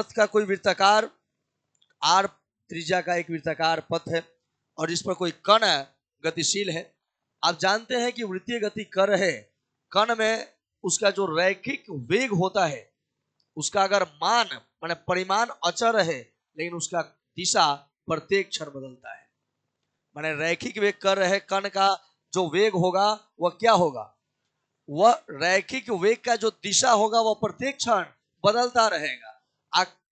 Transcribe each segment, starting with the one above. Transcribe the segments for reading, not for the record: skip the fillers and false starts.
पथ का कोई वृत्ताकार आर त्रिज्या का एक वृत्ताकार पथ है और इस पर कोई कण गतिशील है। आप जानते हैं कि वृत्तीय गति कर रहे कण में उसका जो रैखिक वेग होता है उसका अगर मान माने परिमाण अचर है लेकिन उसका दिशा प्रत्येक क्षण बदलता है। माने रैखिक वेग कर रहे कण का जो वेग होगा वह क्या होगा, वह रैखिक वेग का जो दिशा होगा वह प्रत्येक क्षण बदलता रहेगा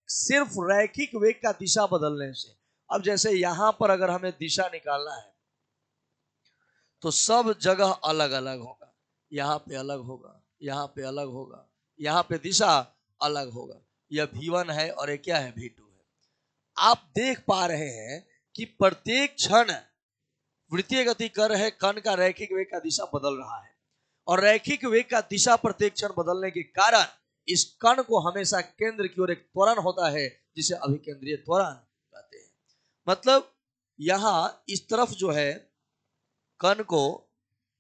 सिर्फ रैखिक वेग का दिशा बदलने से। अब जैसे यहां पर अगर हमें दिशा निकालना है तो सब जगह अलग अलग होगा, यहाँ पे अलग होगा, यहाँ पे अलग होगा, यहाँ पे दिशा अलग होगा। यह V1 है और ये क्या है, V2 है। आप देख पा रहे हैं कि प्रत्येक क्षण वृत्तीय गति कर रहे कण का रैखिक वेग का दिशा बदल रहा है और रैखिक वेग का दिशा प्रत्येक क्षण बदलने के कारण इस कण को हमेशा केंद्र की ओर एक त्वरण होता है जिसे अभिकेंद्रीय त्वरण कहते हैं। मतलब यहां इस तरफ जो है कण को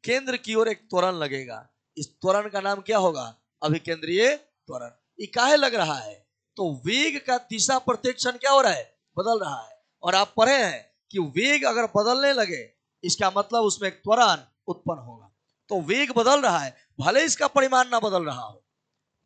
केंद्र की ओर एक त्वरण लगेगा, इस त्वरण का नाम क्या होगा, अभिकेंद्रीय त्वरण। ये काहे लग रहा है, तो वेग का दिशा प्रत्येक क्षण क्या हो रहा है, बदल रहा है। और आप पढ़े हैं कि वेग अगर बदलने लगे इसका मतलब उसमें एक त्वरण उत्पन्न होगा। तो वेग बदल रहा है, भले इसका परिमाण ना बदल रहा हो,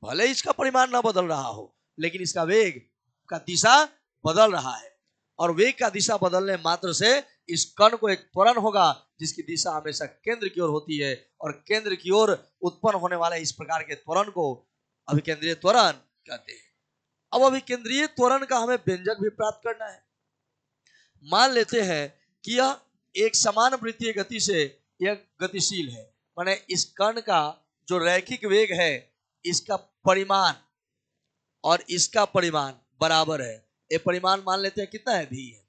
भले इसका परिमाण ना बदल रहा हो, लेकिन इसका वेग का दिशा बदल रहा है। और वेग का दिशा बदलने मात्र से इस कण को एक त्वरण होगा जिसकी दिशा हमेशा केंद्र की ओर होती है और केंद्र की ओर उत्पन्न होने वाले इस प्रकार के त्वरण को अभिकेंद्रीय त्वरण कहते हैं। अब अभिकेंद्रीय त्वरण का हमें व्यंजक भी प्राप्त करना है। मान लेते हैं कि यह एक समान वृत्तीय गति से यह गतिशील है, माने इस कण का जो रैखिक वेग है इसका परिमाण और इसका परिमाण बराबर है। ये परिमाण मान लेते हैं कितना है, भी है।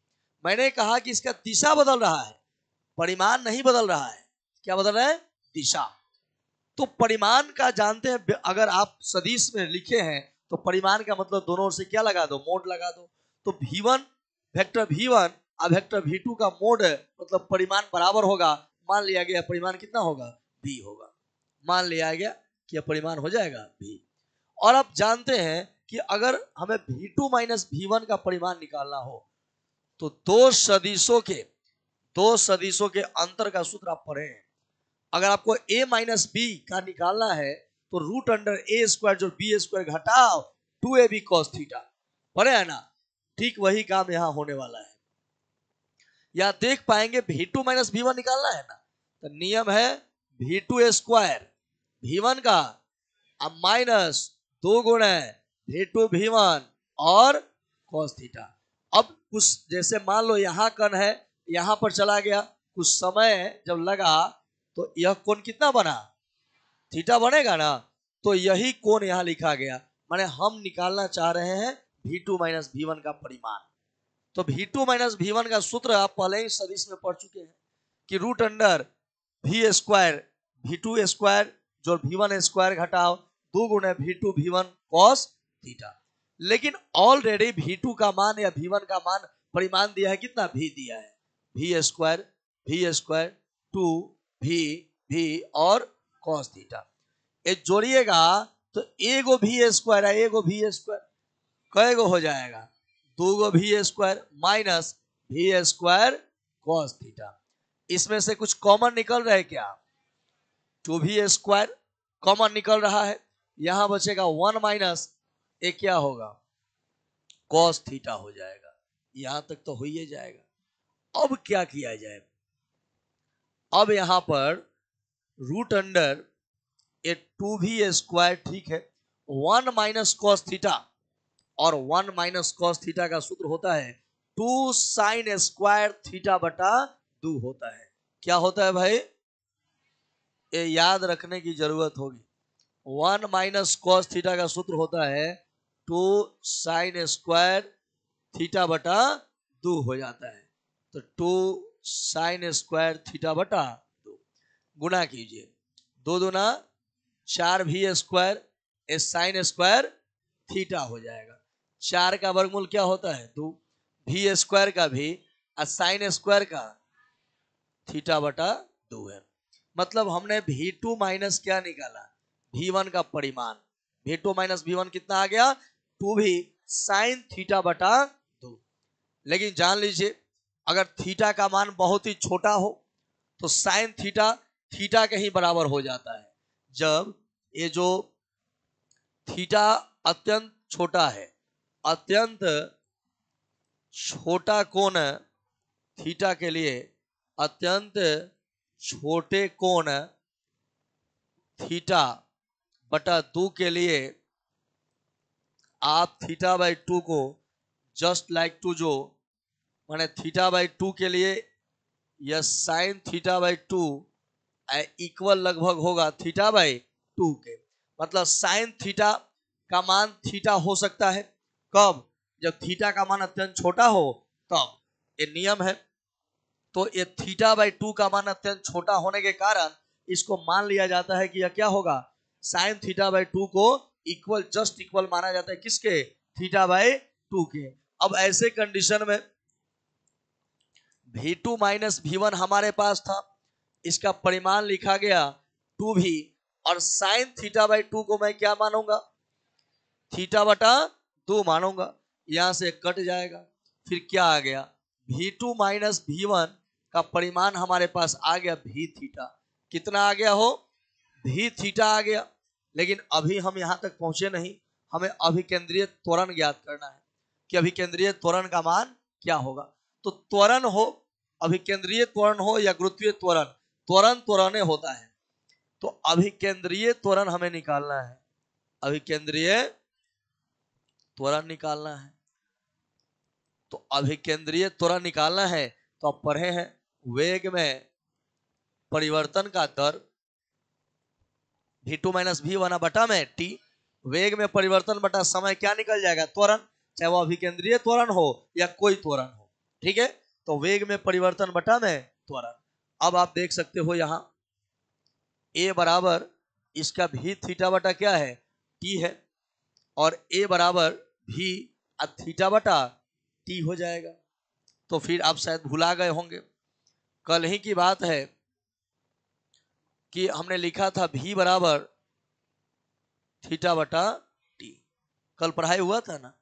मैंने कहा कि इसका दिशा बदल रहा है, परिमाण नहीं बदल रहा है। क्या बदल रहा है, दिशा। तो परिमाण का जानते हैं, अगर आप सदिश में लिखे हैं तो परिमाण का मतलब दोनों ओर से क्या लगा दो, मोड लगा दो। तो V1 वेक्टर V1 और वेक्टर V2 का मोड मतलब परिमाण बराबर होगा। मान लिया गया परिमाण कितना होगा, V होगा। मान लिया गया कि यह परिमाण हो जाएगा V। और आप जानते हैं कि अगर हमें V2 माइनस V1 का परिमाण निकालना हो तो दो सदिशों के अंतर का सूत्र आप पढ़े हैं। अगर आपको a माइनस बी का निकालना है तो रूट अंडर a स्क्वायर जो b स्क्वायर घटाओ 2ab cos थीटा, पढ़े है ना। ठीक वही काम यहां होने वाला है। या देख पाएंगे V2 माइनस V1 निकालना है ना, तो नियम है V2 स्क्वायर V1 का अब माइनस 2 गुणे V2 V1 और cos थीटा। अब कुछ जैसे मान लो यहां कण है, यहां पर चला गया, कुछ समय जब लगा तो यह कोण कितना बना, थीटा बनेगा ना। तो यही कोण यहां लिखा गया, माने हम निकालना चाह रहे हैं V2 माइनस V1 का परिमाण। तो V2 माइनस V1 का सूत्र आप पहले ही सदिश में पढ़ चुके हैं कि root under V square V2 square जो V1 स्क्वायर घटाओ 2 गुणे V2 V1 cos थीटा। लेकिन ऑलरेडी V2 का मान या V1 का मान परिमाण दिया है, कितना V दिया है, V स्क्वायर 2 V और cos थीटा। ये जोड़िएगा तो एगो V स्क्वायर है, एगो V स्क्वायर कई गो हो जाएगा, 2 गो V square minus V square cos theta. इसमें से कुछ कॉमन निकल रहा है क्या, 2V स्क्वायर कॉमन निकल रहा है। यहां बचेगा 1 माइनस एक क्या होगा, cos थीटा हो जाएगा। यहां तक तो हो ही जाएगा। अब क्या किया जाए, अब यहां पर रूट अंडर ए 2V स्क्वायर ठीक है, 1 माइनस cos थीटा और 1 माइनस cos थीटा का सूत्र होता है 2 sin स्क्वायर थीटा बटा 2 होता है। क्या होता है भाई, ये याद रखने की जरूरत होगी। 1 माइनस cos थीटा का सूत्र होता है 2 sin स्क्वायर थीटा बटा 2 हो जाता है। तो 2 sin स्क्वायर थीटा बटा 2 गुना कीजिए, 2 दूना 4V square sine square theta हो जाएगा। 4 का वर्गमूल क्या होता है 2, V स्क्वायर का भी और साइन स्क्वायर का थीटा बटा 2 है। मतलब हमने V2 माइनस क्या निकाला, V1 का परिमाण। V2 माइनस V1 कितना आ गया, 2V साइन थीटा बटा 2। लेकिन जान लीजिए अगर थीटा का मान बहुत ही छोटा हो तो साइन थीटा थीटा के ही बराबर हो जाता है। जब ये जो थीटा अत्यंत छोटा है, अत्यंत छोटा कोण थीटा के लिए, अत्यंत छोटे कोण थीटा बटा 2 के लिए आप थीटा बाई 2 को जस्ट लाइक टू जो माने थीटा बाई 2 के लिए यह साइन थीटा बाई 2 इक्वल लगभग होगा थीटा बाई 2 के। मतलब साइन थीटा का मान थीटा हो सकता है कब? जब थीटा का मान अत्यंत छोटा हो तब। ये नियम है। तो ये थीटा बाई 2 का मान अत्यंत छोटा होने के कारण इसको मान लिया जाता है कि यह क्या होगा, साइन थीटा बाई 2 को इक्वल, जस्ट इक्वल माना जाता है किसके? थीटा बाई 2 के। अब ऐसे कंडीशन में V2 माइनस V1 हमारे पास था, इसका परिमाण लिखा गया 2V, और साइन थीटा बाई 2 को मैं क्या मानूंगा? थीटा बटा 2 मानूंगा। यहां से कट जाएगा, फिर क्या आ गया? V2 माइनस V1 का परिमाण हमारे पास आ गया V थीटा। कितना आ गया हो? V थीटा आ गया। लेकिन अभी हम यहां तक पहुंचे नहीं, हमें अभिकेंद्रीय त्वरण ज्ञात करना है कि अभिकेंद्रीय त्वरण का मान क्या होगा। तो त्वरण हो, अभिकेंद्रीय त्वरण हो या गुरुत्वीय त्वरण, त्वरण त्वरणे होता है। तो अभिकेंद्रीय त्वरण हमें निकालना है, अभिकेंद्रीय त्वरण निकालना है। तो अभिकेंद्रीय त्वरण निकालना है तो आप पढ़े हैं वेग में परिवर्तन का दर V2 माइनस V1 बटा में t, वेग में परिवर्तन बटा समय क्या निकल जाएगा? त्वरण, चाहे वो अभिकेंद्रीय त्वरण हो या कोई त्वरण हो। ठीक है, तो वेग में परिवर्तन बटा में त्वरण। अब आप देख सकते हो यहां a बराबर इसका v थीटा बटा क्या है? t है, और a बराबर v थीटा बटा t हो जाएगा। तो फिर आप शायद भुला गए होंगे, कल ही की बात है कि हमने लिखा था v बराबर थीटा बटा टी। कल पढ़ाई हुआ था ना,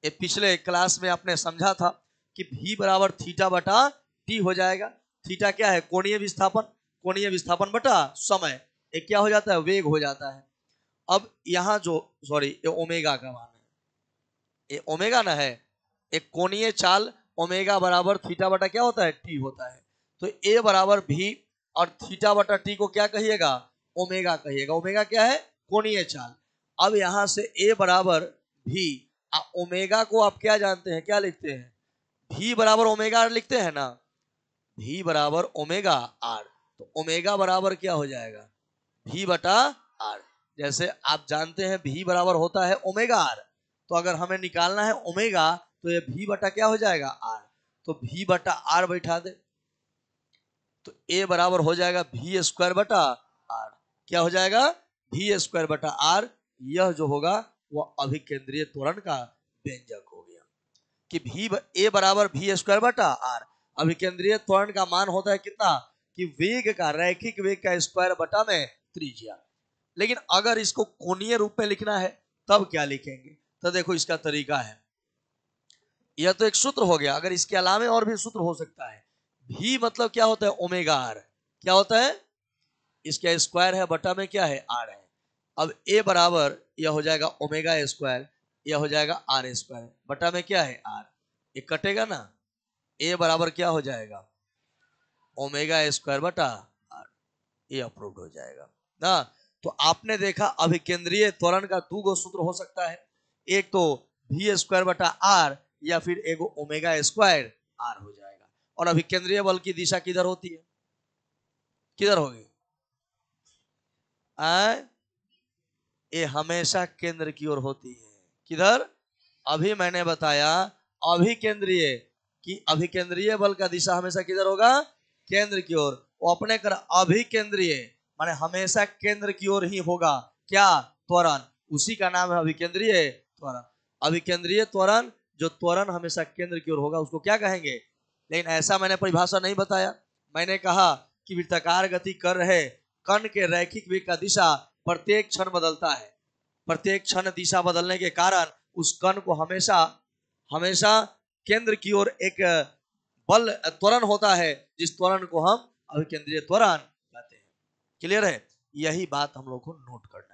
ये पिछले क्लास में आपने समझा था कि v बराबर थीटा बटा टी हो जाएगा। थीटा क्या है? कोणीय विस्थापन, कोणीय विस्थापन बटा समय, ये क्या हो जाता है? वेग हो जाता है। अब यहां जो ये ओमेगा का मान है, ये ओमेगा ना है, एक कोणीय चाल ओमेगा बराबर थीटा बटा क्या होता है? टी होता है। तो a बराबर v और थीटा बटा टी को क्या कहिएगा? ओमेगा कहिएगा। ओमेगा क्या है? कोणीय चाल। अब यहां से a बराबर v, ओमेगा को आप क्या जानते हैं, क्या लिखते हैं? v बराबर ओमेगा आर लिखते हैं ना, v बराबर ओमेगा आर। तो ओमेगा बराबर क्या हो जाएगा? v बटा आर। जैसे आप जानते हैं v बराबर होता है ओमेगा आर, तो अगर हमें निकालना है ओमेगा तो ये v बटा क्या हो जाएगा? आर। तो v बटा आर बैठा दे, तो a बराबर हो जाएगा v स्क्वायर बटा आर। क्या हो जाएगा? v स्क्वायर बटा आर। यह जो होगा वह अभिकेंद्रीय त्वरण का व्यंजक हो गया कि a बराबर v स्क्वायर बटा आर। अभिकेंद्रीय त्वरण का मान होता है कितना? कि वेग का, रैखिक वेग का स्क्वायर बटा में त्रिज्या। लेकिन अगर इसको कोणीय रूप में लिखना है तब क्या लिखेंगे? तो देखो इसका तरीका है, यह तो एक सूत्र हो गया, अगर इसके अलावा और भी सूत्र हो सकता है। v मतलब क्या होता है? Omega R. क्या होता है? इसका स्क्वायर है बटा में क्या है? आर है। अब a बराबर यह हो जाएगा ओमेगा स्क्वायर, यह हो जाएगा आर स्क्वायर बटा में क्या है? आर। ये कटेगा ना, a बराबर क्या हो जाएगा? ओमेगा स्क्वायर बटा आर। ये अप्रूव्ड हो जाएगा ना। तो आपने देखा अभिकेंद्रीय त्वरण का दो गो सूत्र हो सकता है, एक तो v स्क्वायर बटा आर या फिर एगो ओमेगा स्क्वायर आर हो जाएगा। और अभिकेंद्रीय बल की दिशा किधर होती है? किधर होगी? ये हमेशा केंद्र की ओर होती है। किधर? अभी मैंने बताया अभिकेंद्रीय कि अभिकेंद्रीय बल का दिशा हमेशा किधर होगा? केंद्र की ओर। वो अपने कर अभिकेंद्रीय माने हमेशा केंद्र की ओर ही होगा। क्या? त्वरण, उसी का नाम है अभिकेंद्रीय त्वरण। अभिकेंद्रीय त्वरण, जो त्वरण हमेशा केंद्र की ओर होगा उसको क्या कहेंगे? लेकिन ऐसा मैंने परिभाषा नहीं बताया। मैंने कहा कि वृत्ताकार गति कर रहे कण के रैखिक वेग का दिशा प्रत्येक क्षण बदलता है। प्रत्येक क्षण दिशा बदलने के कारण उस कण को हमेशा हमेशा केंद्र की ओर एक बल त्वरण होता है, जिस त्वरण को हम अभिकेंद्रीय त्वरण कहते हैं। क्लियर है? यही बात हम लोग को नोट करना है।